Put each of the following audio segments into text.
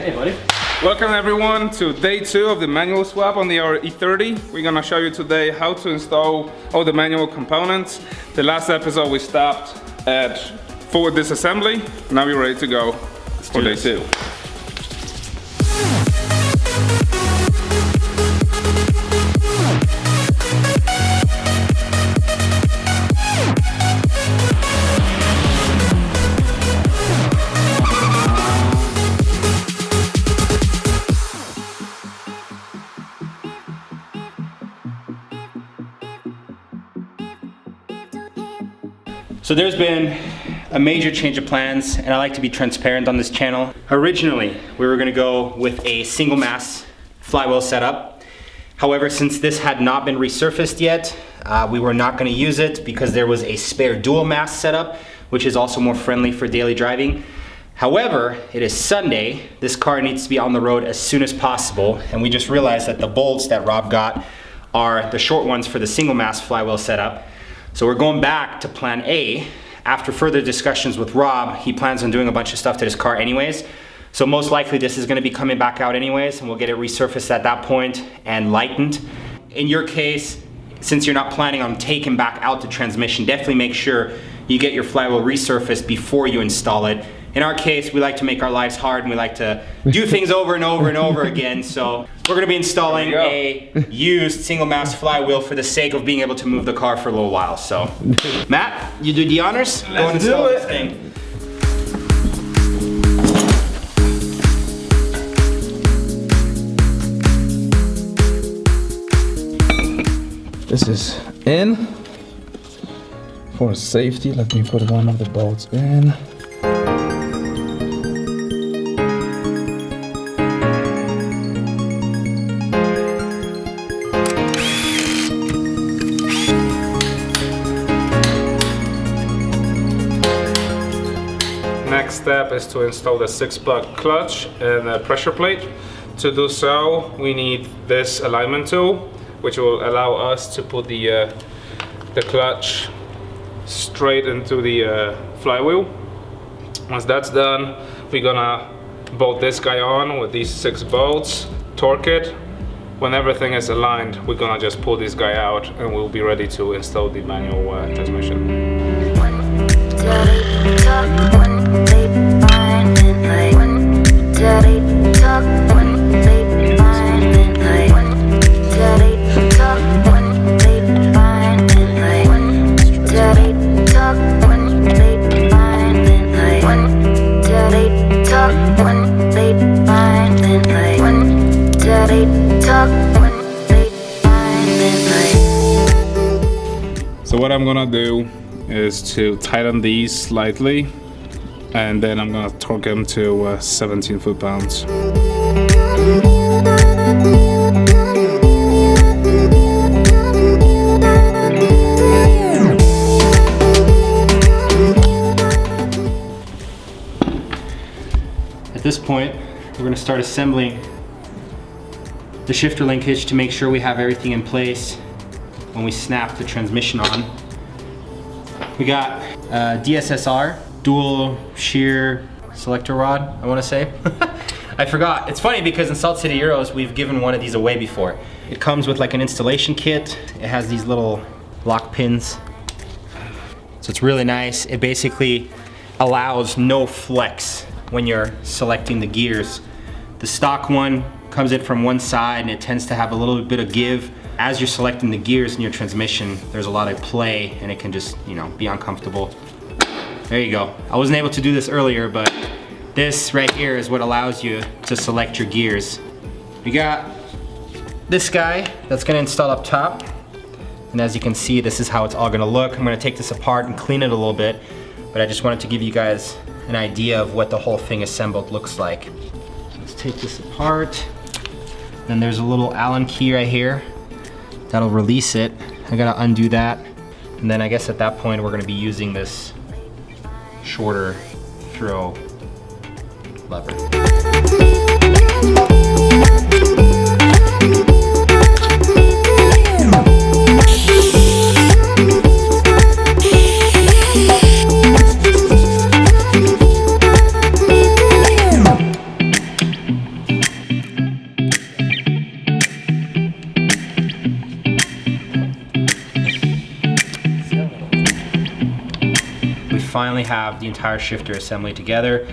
Hey, buddy. Welcome everyone to day 2 of the manual swap on the E30. We're gonna show you today how to install all the manual components. The last episode we stopped at forward disassembly. Now we're ready to go for day 2. So there's been a major change of plans, and I like to be transparent on this channel. Originally, we were gonna go with a single mass flywheel setup. However, since this had not been resurfaced yet, we were not gonna use it because there was a spare dual mass setup, which is also more friendly for daily driving. However, it is Sunday. This car needs to be on the road as soon as possible, and we just realized that the bolts that Rob got are the short ones for the single mass flywheel setup. So we're going back to plan A. After further discussions with Rob, he plans on doing a bunch of stuff to this car anyways. So most likely this is gonna be coming back out anyways, and we'll get it resurfaced at that point and lightened. In your case, since you're not planning on taking back out the transmission, definitely make sure you get your flywheel resurfaced before you install it. In our case, we like to make our lives hard and we like to do things over and over and over again. So we're gonna be installing a used single mass flywheel for the sake of being able to move the car for a little while. So, Matt, you do the honors? Go and install this thing. This is in. For safety, let me put one of the bolts in. Next step is to install the 6-plug clutch and a pressure plate. To do so, we need this alignment tool, which will allow us to put the clutch straight into the flywheel. Once that's done, we're gonna bolt this guy on with these 6 bolts, torque it. When everything is aligned, we're gonna just pull this guy out and we'll be ready to install the manual transmission. So what I'm gonna do is to tighten these slightly, and then I'm gonna torque them to 17 foot-pounds. At this point, we're gonna start assembling the shifter linkage to make sure we have everything in place when we snap the transmission on. We got DSSR, dual shear selector rod, I wanna say. I forgot. It's funny because in Salt City Euros, we've given one of these away before. It comes with like an installation kit. It has these little lock pins. So it's really nice. It basically allows no flex when you're selecting the gears. The stock one comes in from one side and it tends to have a little bit of give. As you're selecting the gears in your transmission, there's a lot of play and it can just, you know, be uncomfortable. There you go. I wasn't able to do this earlier, but this right here is what allows you to select your gears. We got this guy that's gonna install up top. And as you can see, this is how it's all gonna look. I'm gonna take this apart and clean it a little bit, but I just wanted to give you guys an idea of what the whole thing assembled looks like. So let's take this apart. Then there's a little Allen key right here. That'll release it. I gotta undo that. And then I guess at that point, we're gonna be using this shorter throw lever. finally have the entire shifter assembly together.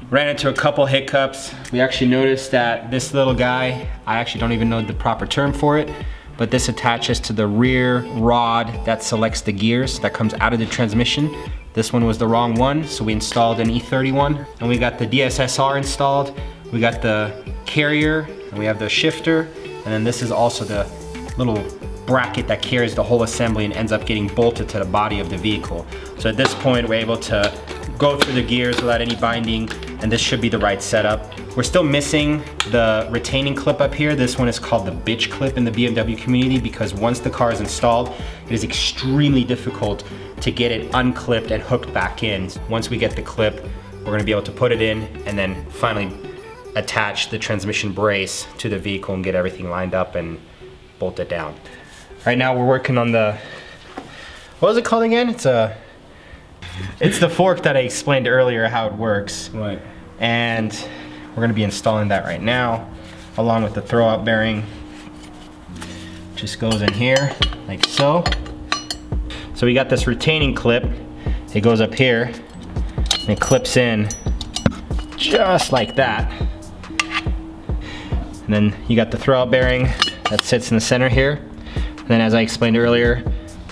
Ran into a couple hiccups. We actually noticed that this little guy, I actually don't even know the proper term for it, but this attaches to the rear rod that selects the gears that comes out of the transmission. This one was the wrong one, so we installed an E30 one. And we got the DSSR installed. We got the carrier, and we have the shifter. And then this is also the little bracket that carries the whole assembly and ends up getting bolted to the body of the vehicle. So at this point, we're able to go through the gears without any binding, and this should be the right setup. We're still missing the retaining clip up here. This one is called the bitch clip in the BMW community because once the car is installed, it is extremely difficult to get it unclipped and hooked back in. Once we get the clip, we're gonna be able to put it in and then finally attach the transmission brace to the vehicle and get everything lined up and bolt it down. Right now we're working on the, what was it called again? It's the fork that I explained earlier how it works. Right. And we're gonna be installing that right now, along with the throwout bearing. Just goes in here, like so. So we got this retaining clip. It goes up here, and it clips in just like that. And then you got the throwout bearing that sits in the center here. And then as I explained earlier,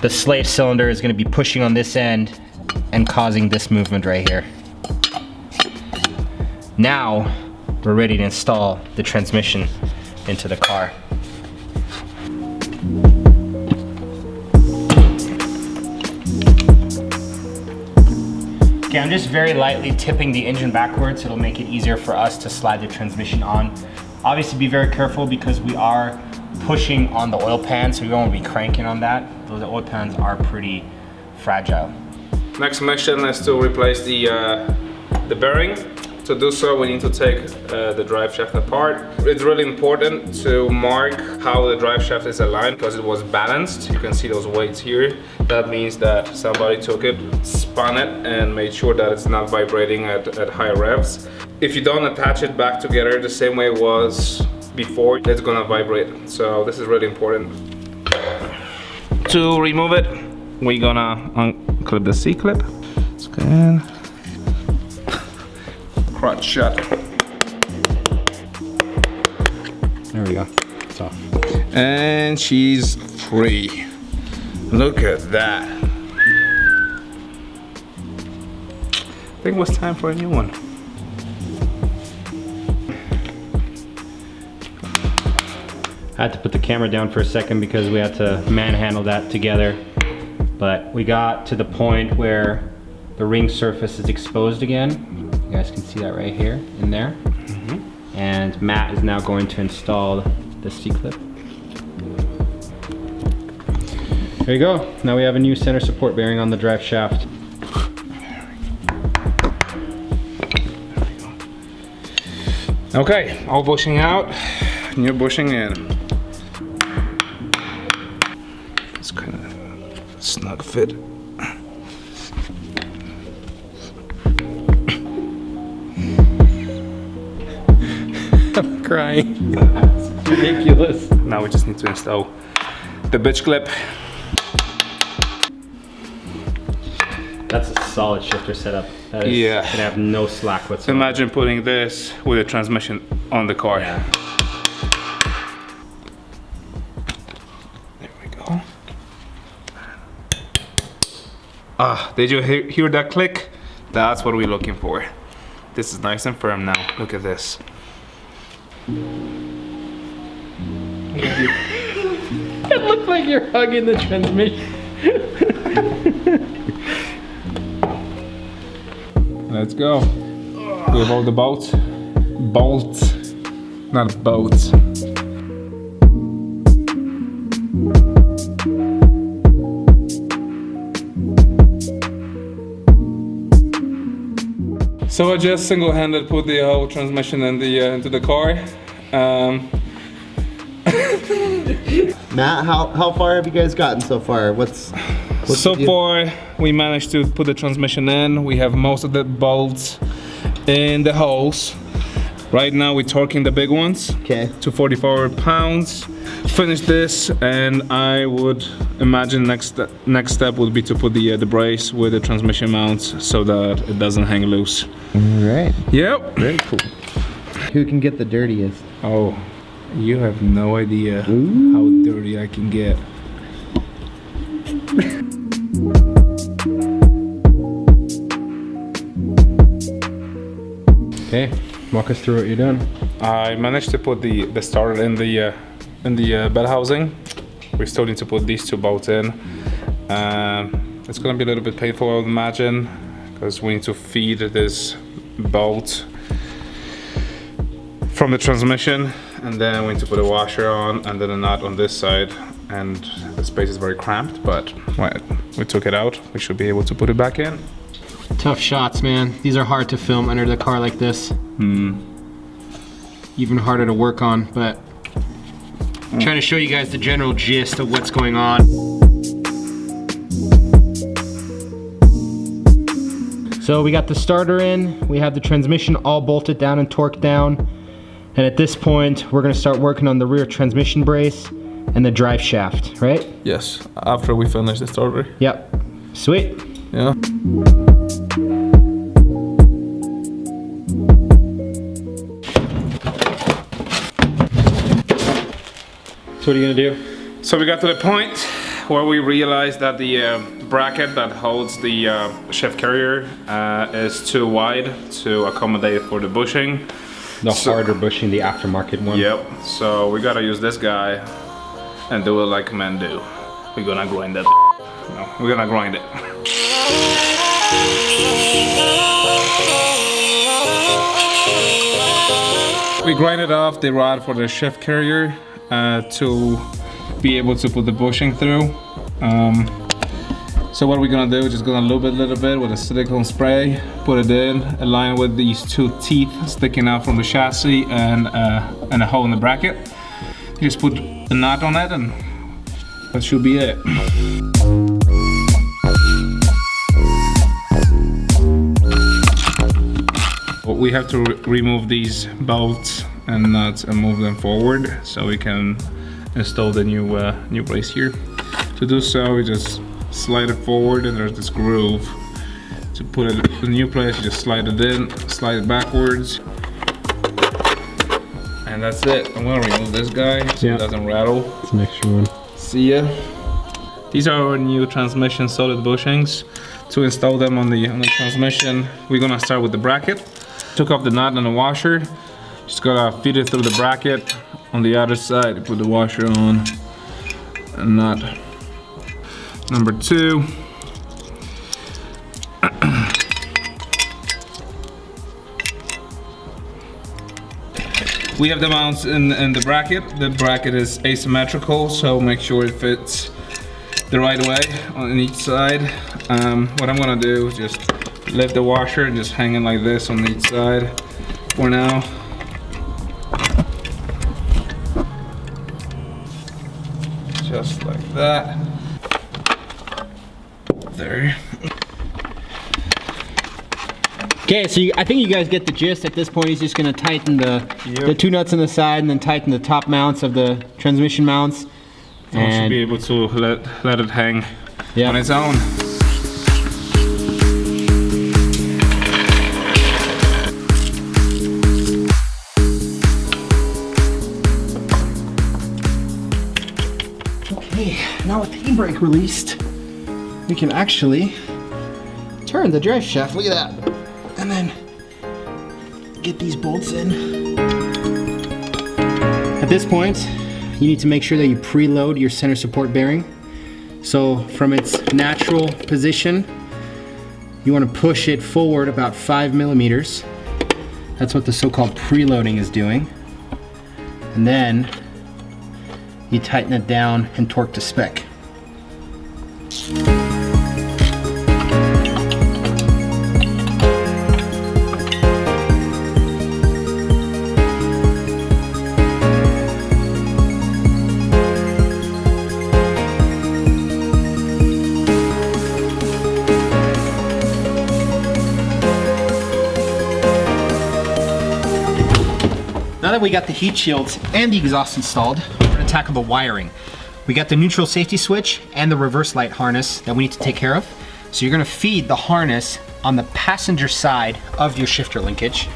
the slave cylinder is gonna be pushing on this end and causing this movement right here. Now, we're ready to install the transmission into the car. Okay, I'm just very lightly tipping the engine backwards. It'll make it easier for us to slide the transmission on. Obviously be very careful because we are pushing on the oil pan, so we don't want to be cranking on that. Those oil pans are pretty fragile. Next mission is to replace the bearing. To do so, we need to take the drive shaft apart. It's really important to mark how the drive shaft is aligned because it was balanced. You can see those weights here. That means that somebody took it, spun it, and made sure that it's not vibrating at high revs. If you don't attach it back together the same way it was before, it's gonna vibrate. So this is really important. To remove it, we're gonna unclip the C-clip. Scan. Crotch shut. There we go, it's off. And she's free. Look at that. I think it was time for a new one. I had to put the camera down for a second because we had to manhandle that together. But we got to the point where the ring surface is exposed again. You guys can see that right here in there. Mm-hmm. And Matt is now going to install the C-clip. There you go. Now we have a new center support bearing on the drive shaft. Okay, all bushing out, new bushing in. It's kind of a snug fit. I'm crying. It's ridiculous. Now we just need to install the bitch clip. That's a solid shifter setup. That is Yeah. gonna have no slack whatsoever. Imagine putting this with a transmission on the car. Yeah. There we go. Ah, did you hear that click? That's what we're looking for. This is nice and firm now. Look at this. It looks like you're hugging the transmission. Let's go. We have all the bolts. Bolts, not boats. So I just single-handed put the whole transmission in into the car. Matt, how far have you guys gotten so far? What's So far, we managed to put the transmission in. We have most of the bolts in the holes. Right now, we're torquing the big ones. Okay. To 44 pounds. finish this, and I would imagine next step would be to put the brace with the transmission mounts so that it doesn't hang loose. All right. Yep. Very cool. Who can get the dirtiest? Oh, you have no idea how dirty I can get. Okay, walk us through what you're doing. I managed to put the starter in the bed housing. We still need to put these two bolts in. It's gonna be a little bit painful, I would imagine, because we need to feed this bolt from the transmission, and then we need to put a washer on and then a nut on this side, and the space is very cramped, but we took it out. We should be able to put it back in. Tough shots, man. These are hard to film under the car like this. Even harder to work on, but I'm trying to show you guys the general gist of what's going on. So we got the starter in, we have the transmission all bolted down and torqued down, and at this point we're going to start working on the rear transmission brace and the drive shaft, right? Yes, after we finish the starter. Yep. Sweet. Yeah. So what are you gonna do? So we got to the point where we realized that the bracket that holds the shift carrier is too wide to accommodate for the bushing. The harder bushing, the aftermarket one. Yep, so we gotta use this guy and do it like men do. We're gonna grind that. No, we're gonna grind it. We grinded off the rod for the shift carrier to be able to put the bushing through. So what we're gonna do is just gonna lube it a little bit with a silicone spray, put it in, align with these two teeth sticking out from the chassis and a hole in the bracket. You just put a knot on it and that should be it. We have to remove these bolts and nuts and move them forward so we can install the new brace here. To do so, we just slide it forward and there's this groove. To put it in the new place, you just slide it in, slide it backwards. And that's it. I'm gonna remove this guy so it doesn't rattle. It's an extra one. See ya. These are our new transmission solid bushings. To install them on the transmission, we're gonna start with the bracket. Took off the nut and the washer. Just gotta feed it through the bracket. On the other side, put the washer on and nut. Number 2. We have the mounts in the bracket. The bracket is asymmetrical, so make sure it fits the right way on each side. What I'm gonna do is just lift the washer and just hang it like this on each side for now. Just like that. There. Okay, so I think you guys get the gist. At this point, he's just gonna tighten the two nuts on the side and then tighten the top mounts of the transmission mounts. And we should be able to let it hang on its own. Okay, now with the e-brake released, we can actually turn the drive shaft. Look at that. And then get these bolts in. At this point, you need to make sure that you preload your center support bearing. So from its natural position, you want to push it forward about 5 millimeters. That's what the so-called preloading is doing. And then you tighten it down and torque to spec. Now that we got the heat shields and the exhaust installed, we're gonna to tackle the wiring. We got the neutral safety switch and the reverse light harness that we need to take care of. So you're gonna feed the harness on the passenger side of your shifter linkage.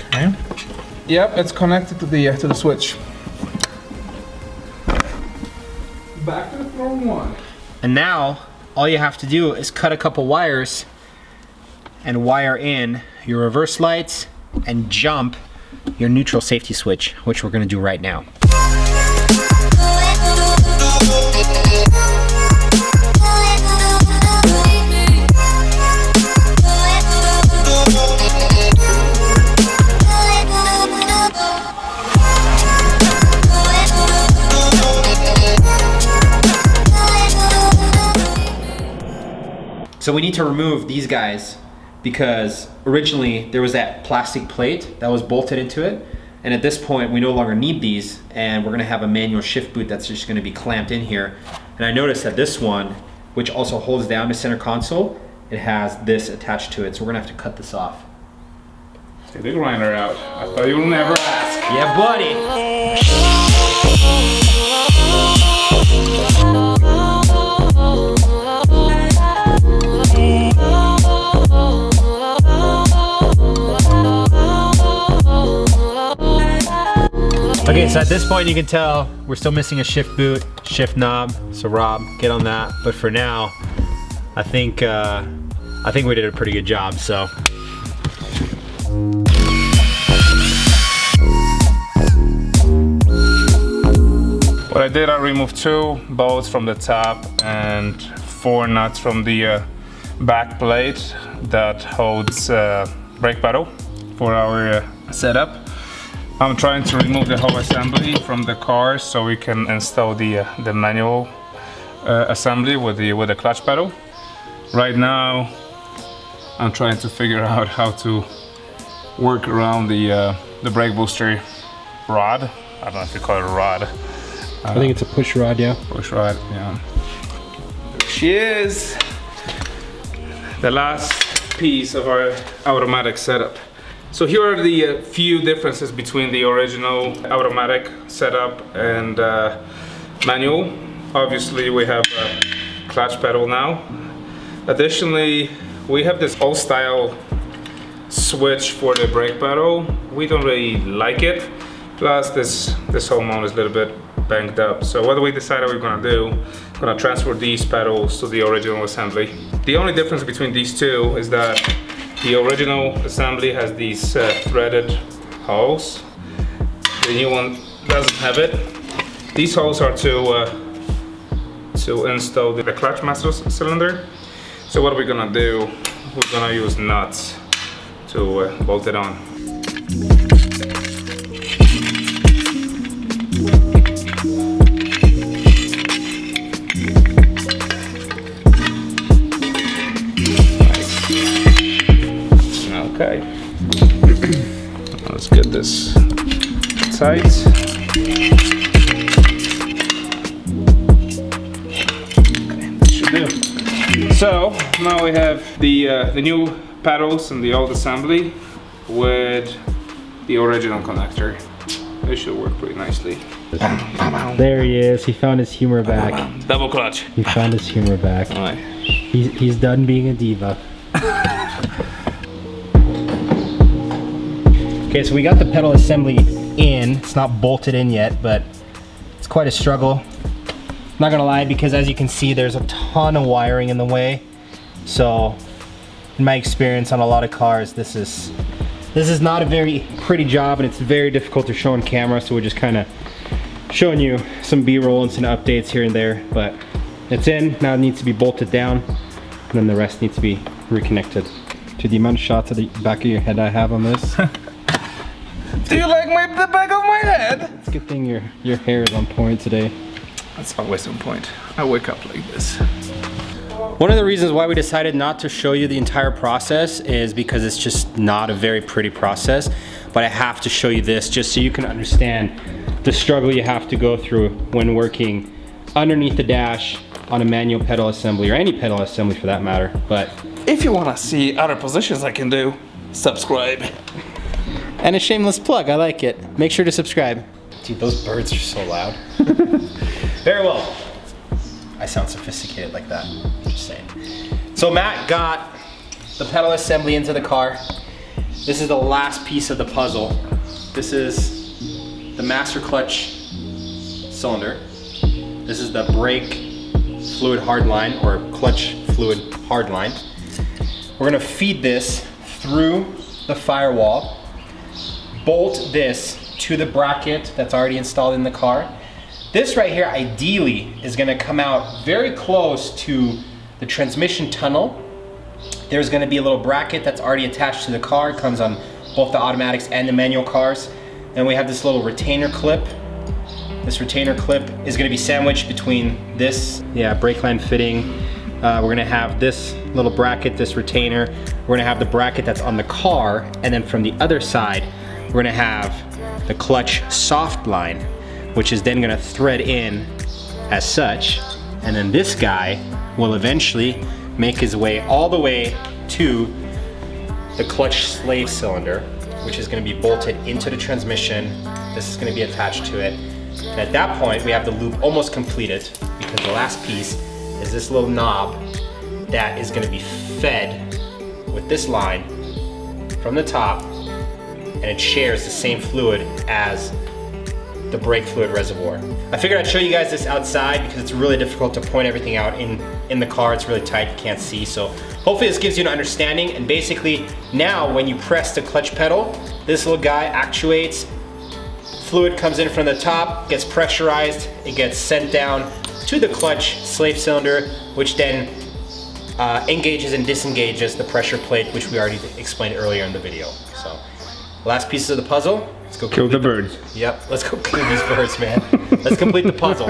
Okay. Yep, it's connected to the switch. Back to the floor one. And now, all you have to do is cut a couple wires and wire in your reverse lights and jump your neutral safety switch, which we're gonna do right now. So we need to remove these guys because originally there was that plastic plate that was bolted into it, and at this point we no longer need these, and we're gonna have a manual shift boot that's just gonna be clamped in here. And I noticed that this one, which also holds down the center console, it has this attached to it, so we're gonna have to cut this off. Take the grinder out. I thought you would never ask. Yeah, buddy! Okay, so at this point you can tell we're still missing a shift boot, shift knob, so Rob, get on that. But for now, I think we did a pretty good job, so. What I did, I removed 2 bolts from the top and 4 nuts from the back plate that holds brake pedal for our setup. I'm trying to remove the whole assembly from the car so we can install the manual assembly with the clutch pedal. Right now, I'm trying to figure out how to work around the brake booster rod. I don't know if you call it a rod. I think it's a push rod, yeah. Push rod, yeah. There she is. The last piece of our automatic setup. So here are the few differences between the original automatic setup and manual. Obviously we have a clutch pedal now. Additionally, we have this old style switch for the brake pedal. We don't really like it. Plus this whole mount is a little bit banged up. So what we decided we're gonna do, we're gonna transfer these pedals to the original assembly. The only difference between these two is that the original assembly has these threaded holes. The new one doesn't have it. These holes are to install the clutch master cylinder. So what we're gonna do, we're gonna use nuts to bolt it on. Okay, let's get this tight. Okay, that should do. So now we have the new pedals and the old assembly with the original connector. This should work pretty nicely. There he is. He found his humor back. Double clutch. He found his humor back. All right. He's done being a diva. Okay, so we got the pedal assembly in. It's not bolted in yet, but it's quite a struggle. Not gonna lie, because as you can see, there's a ton of wiring in the way. So, in my experience on a lot of cars, this is not a very pretty job, and it's very difficult to show on camera. So we're just kind of showing you some B-roll and some updates here and there. But it's in now. It needs to be bolted down, and then the rest needs to be reconnected. To the amount of shots of the back of your head I have on this. Do you like the back of my head? It's a good thing your hair is on point today. That's always on point. I wake up like this. One of the reasons why we decided not to show you the entire process is because it's just not a very pretty process, but I have to show you this just so you can understand the struggle you have to go through when working underneath the dash on a manual pedal assembly, or any pedal assembly for that matter. But if you want to see other positions I can do, subscribe. And a shameless plug, I like it. Make sure to subscribe. Dude, those birds are so loud. Very well. I sound sophisticated like that, just saying. So Matt got the pedal assembly into the car. This is the last piece of the puzzle. This is the master clutch cylinder. This is the brake fluid hardline, or clutch fluid hardline. We're gonna feed this through the firewall, bolt this to the bracket that's already installed in the car. This right here ideally is gonna come out very close to the transmission tunnel. There's gonna be a little bracket that's already attached to the car. It comes on both the automatics and the manual cars. Then we have this little retainer clip. This retainer clip is gonna be sandwiched between this, brake line fitting. We're gonna have this little bracket, this retainer. We're gonna have the bracket that's on the car, and then from the other side, we're gonna have the clutch soft line, which is then gonna thread in as such. And then this guy will eventually make his way all the way to the clutch slave cylinder, which is gonna be bolted into the transmission. This is gonna be attached to it. And at that point, we have the loop almost completed, because the last piece is this little knob that is gonna be fed with this line from the top, and it shares the same fluid as the brake fluid reservoir. I figured I'd show you guys this outside because it's really difficult to point everything out in the car. It's really tight, you can't see. So hopefully this gives you an understanding. And basically now when you press the clutch pedal, this little guy actuates, fluid comes in from the top, gets pressurized, it gets sent down to the clutch slave cylinder, which then engages and disengages the pressure plate, which we already explained earlier in the video. So last pieces of the puzzle. Let's go kill the birds. Yep, let's go kill these birds, man. Let's complete the puzzle.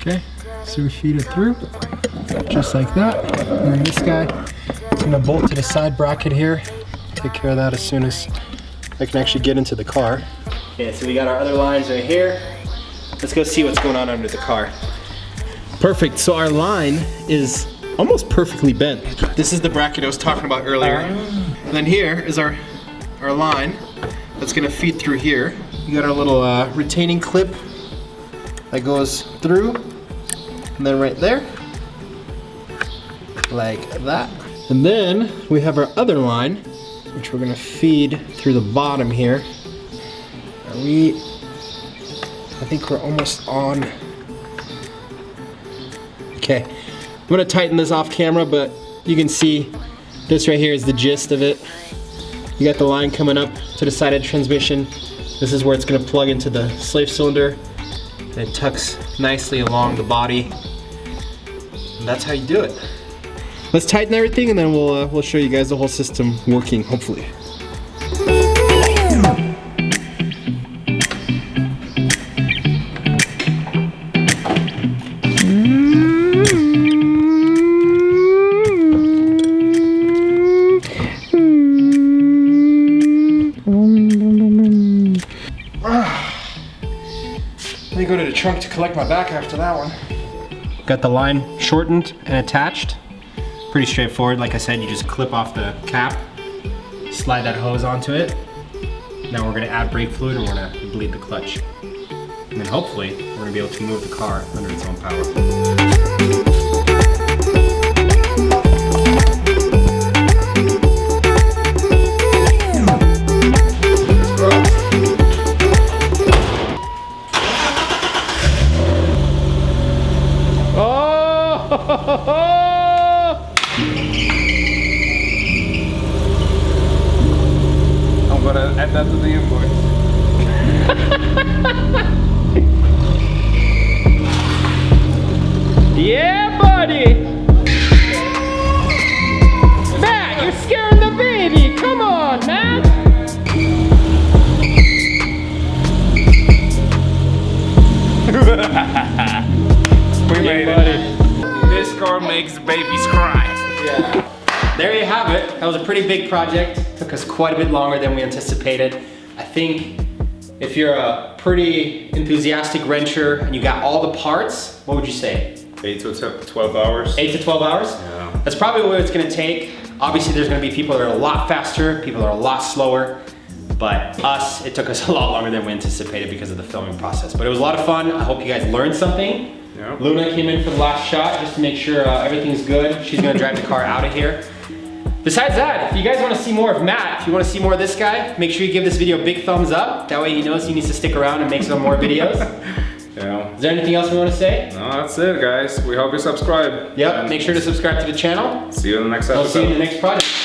Okay, so we feed it through, just like that. And then this guy is gonna bolt to the side bracket here. Take care of that as soon as I can actually get into the car. Okay, so we got our other lines right here. Let's go see what's going on under the car. Perfect, so our line is almost perfectly bent. This is the bracket I was talking about earlier. And then here is our line that's gonna feed through here. You got our little retaining clip that goes through, and then right there, like that. And then we have our other line, which we're gonna feed through the bottom here. And I think we're almost on. Okay, I'm gonna tighten this off camera, but you can see this right here is the gist of it. You got the line coming up to the side of the transmission. This is where it's gonna plug into the slave cylinder. And it tucks nicely along the body. And that's how you do it. Let's tighten everything and then we'll show you guys the whole system working, hopefully. Let me go to the trunk to collect my back after that one. Got the line shortened and attached. Pretty straightforward. Like I said, you just clip off the cap, slide that hose onto it. Now we're gonna add brake fluid and we're gonna bleed the clutch. And then hopefully, we're gonna be able to move the car under its own power. I'm gonna add that to the invoice. Yeah, buddy! Matt, you're scaring the baby! Come on, Matt! We made it. This car makes babies cry. Yeah. There you have it. That was a pretty big project. Took us quite a bit longer than we anticipated. I think if you're a pretty enthusiastic wrencher and you got all the parts, what would you say? 8 to 12 hours. 8 to 12 hours? Yeah. That's probably what it's gonna take. Obviously there's gonna be people that are a lot faster, people that are a lot slower, But us, it took us a lot longer than we anticipated because of the filming process. But it was a lot of fun. I hope you guys learned something. Yeah. Luna came in for the last shot just to make sure everything's good. She's gonna drive the car out of here. Besides that, if you guys wanna see more of Matt, if you wanna see more of this guy, make sure you give this video a big thumbs up. That way he knows he needs to stick around and make some more videos. Yeah. Is there anything else we wanna say? No, that's it, guys. We hope you subscribe. Yep, And make sure to subscribe to the channel. see you in the next I'll episode. see you in the next project.